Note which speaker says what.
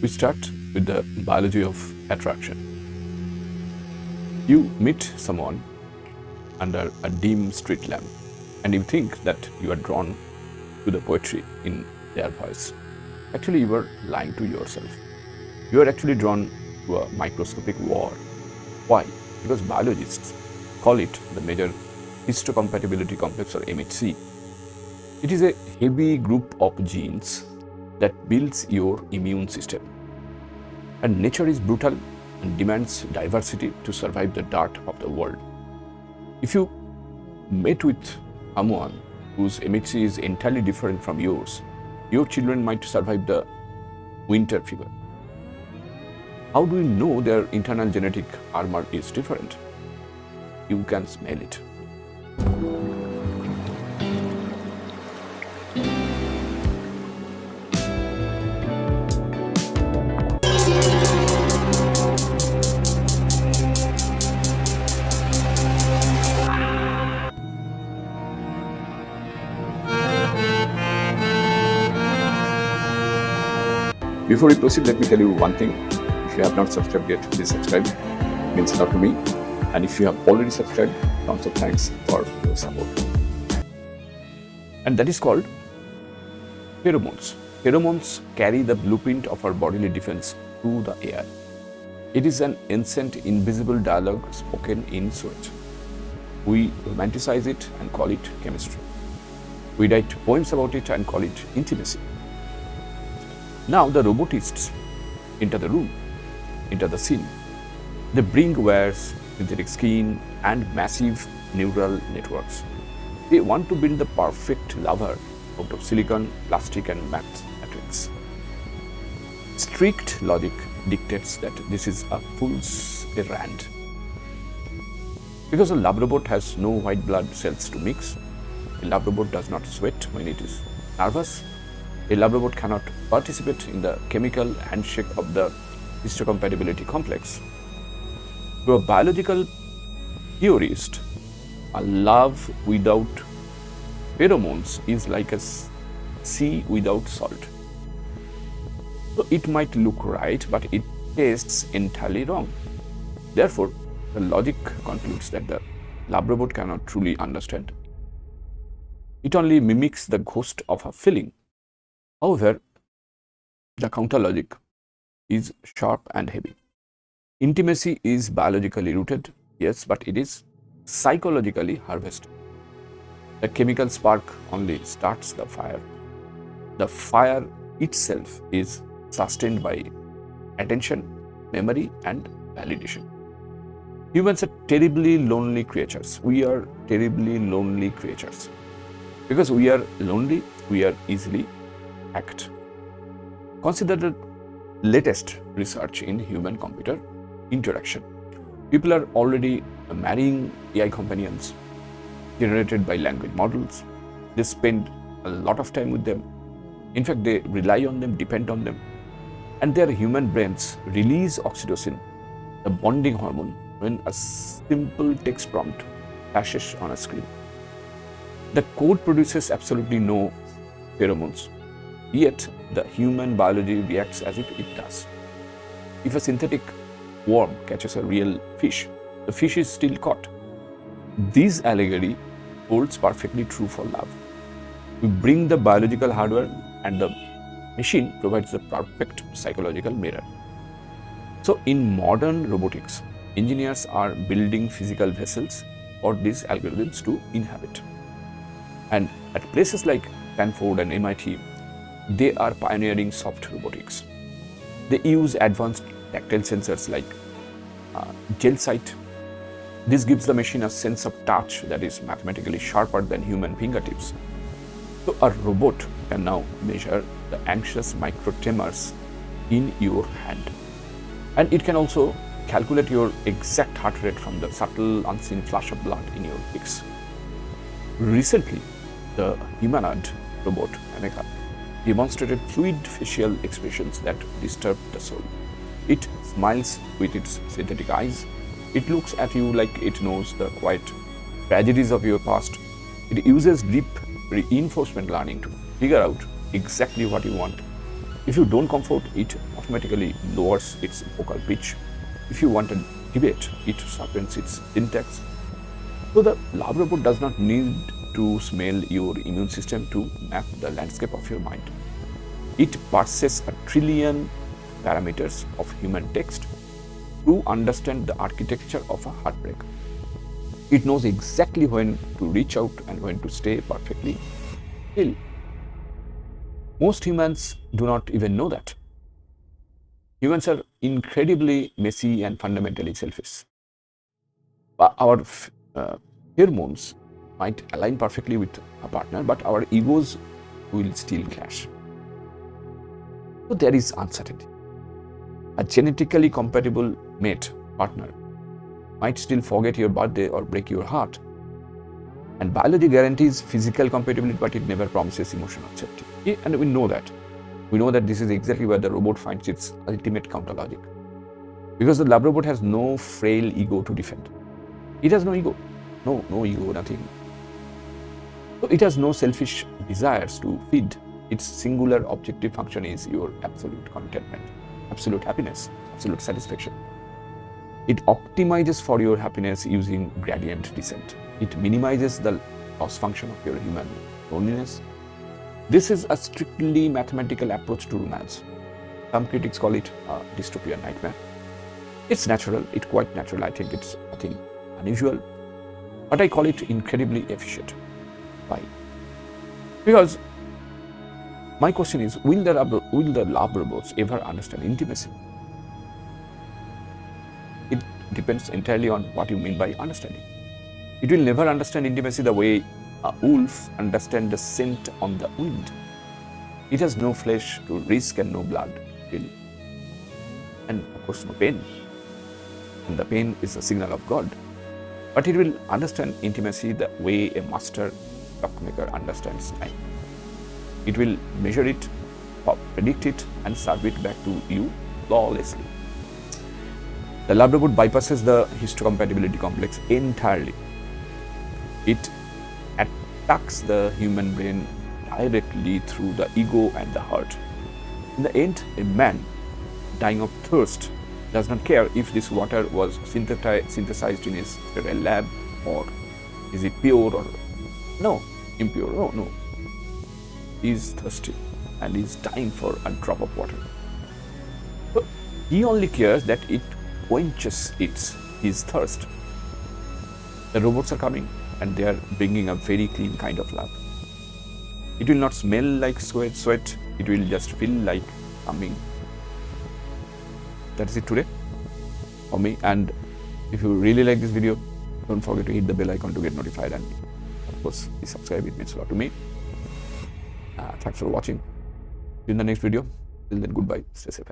Speaker 1: We start with the biology of attraction. You meet someone under a dim street lamp and you think that you are drawn to the poetry in their voice. Actually, you are lying to yourself. You are actually drawn to a microscopic war. Why? Because biologists call it the major histocompatibility complex, or MHC. It is a heavy group of genes that builds your immune system. And nature is brutal and demands diversity to survive the dirt of the world. If you met with someone whose MHC is entirely different from yours, your children might survive the winter fever. How do you know their internal genetic armor is different? You can smell it. Before we proceed, let me tell you one thing. If you have not subscribed yet, please subscribe. It means a lot to me. And if you have already subscribed, tons of thanks for your support. And that is called pheromones. Pheromones carry the blueprint of our bodily defense through the air. It is an ancient, invisible dialogue spoken in sweat. We romanticize it and call it chemistry. We write poems about it and call it intimacy. Now the robotists enter the room, enter the scene. They bring wires, synthetic skin, and massive neural networks. They want to build the perfect lover out of silicon, plastic, and mathematics. Strict logic dictates that this is a fool's errand. Because a lab robot has no white blood cells to mix, a lab robot does not sweat when it is nervous, a lab robot cannot participate in the chemical handshake of the histocompatibility complex. To a biological theorist, a love without pheromones is like a sea without salt. So it might look right, but it tastes entirely wrong. Therefore, the logic concludes that the lab robot cannot truly understand. It only mimics the ghost of a feeling. However, the counter logic is sharp and heavy. Intimacy is biologically rooted, yes, but it is psychologically harvested. The chemical spark only starts the fire. The fire itself is sustained by attention, memory, and validation. Humans are terribly lonely creatures. We are terribly lonely creatures. Because we are lonely, we are easily hacked. Consider the latest research in human-computer interaction. People are already marrying AI companions generated by language models. They spend a lot of time with them. In fact, they rely on them, depend on them. And their human brains release oxytocin, the bonding hormone, when a simple text prompt flashes on a screen. The code produces absolutely no pheromones, yet the human biology reacts as if it does. If a synthetic worm catches a real fish, the fish is still caught. This allegory holds perfectly true for love. We bring the biological hardware and the machine provides the perfect psychological mirror. So in modern robotics, engineers are building physical vessels for these algorithms to inhabit. And at places like Stanford and MIT, they are pioneering soft robotics. They use advanced tactile sensors like gel sight. This gives the machine a sense of touch that is mathematically sharper than human fingertips. So a robot can now measure the anxious microtremors in your hand. And it can also calculate your exact heart rate from the subtle unseen flash of blood in your cheeks. Recently, the humanoid robot Ameka demonstrated fluid facial expressions that disturb the soul. It smiles with its synthetic eyes. It looks at you like it knows the quiet tragedies of your past. It uses deep reinforcement learning to figure out exactly what you want. If you don't comfort, it automatically lowers its vocal pitch. If you want a debate, it sharpens its syntax. So the lab robot does not need to smell your immune system to map the landscape of your mind. It parses a trillion parameters of human text to understand the architecture of a heartbreak. It knows exactly when to reach out and when to stay perfectly still. Most humans do not even know that. Humans are incredibly messy and fundamentally selfish. Our pheromones might align perfectly with a partner, but our egos will still clash. So there is uncertainty. A genetically compatible mate, partner, might still forget your birthday or break your heart. And biology guarantees physical compatibility, but it never promises emotional safety. And we know that. We know that this is exactly where the robot finds its ultimate counter logic. Because the lab robot has no frail ego to defend. It has no ego. No ego, nothing. So it has no selfish desires to feed. Its singular objective function is your absolute contentment, absolute happiness, absolute satisfaction. It optimizes for your happiness using gradient descent. It minimizes the loss function of your human loneliness. This is a strictly mathematical approach to romance. Some critics call it a dystopian nightmare. It's natural, it's quite natural. I think it's nothing unusual, but I call it incredibly efficient. Why? Because my question is, will the lab robots ever understand intimacy? It depends entirely on what you mean by understanding. It will never understand intimacy the way a wolf understands the scent on the wind. It has no flesh to risk and no blood, really. And of course, no pain. And the pain is a signal of God. But it will understand intimacy the way a master clockmaker understands time. It will measure it, predict it, and serve it back to you flawlessly. The lab robot bypasses the histocompatibility complex entirely. It attacks the human brain directly through the ego and the heart. In the end, a man dying of thirst does not care if this water was synthesized in a sterile lab, or is it pure or no, impure. No. He is thirsty and is dying for a drop of water. So he only cares that it quenches his thirst. The robots are coming and they are bringing a very clean kind of lab. It will not smell like sweat. It will just feel like coming. That's it today for me. And if you really like this video, don't forget to hit the bell icon to get notified, and of course, please subscribe. It means a lot to me. Thanks for watching. See you in the next video. Till then, goodbye. Stay safe.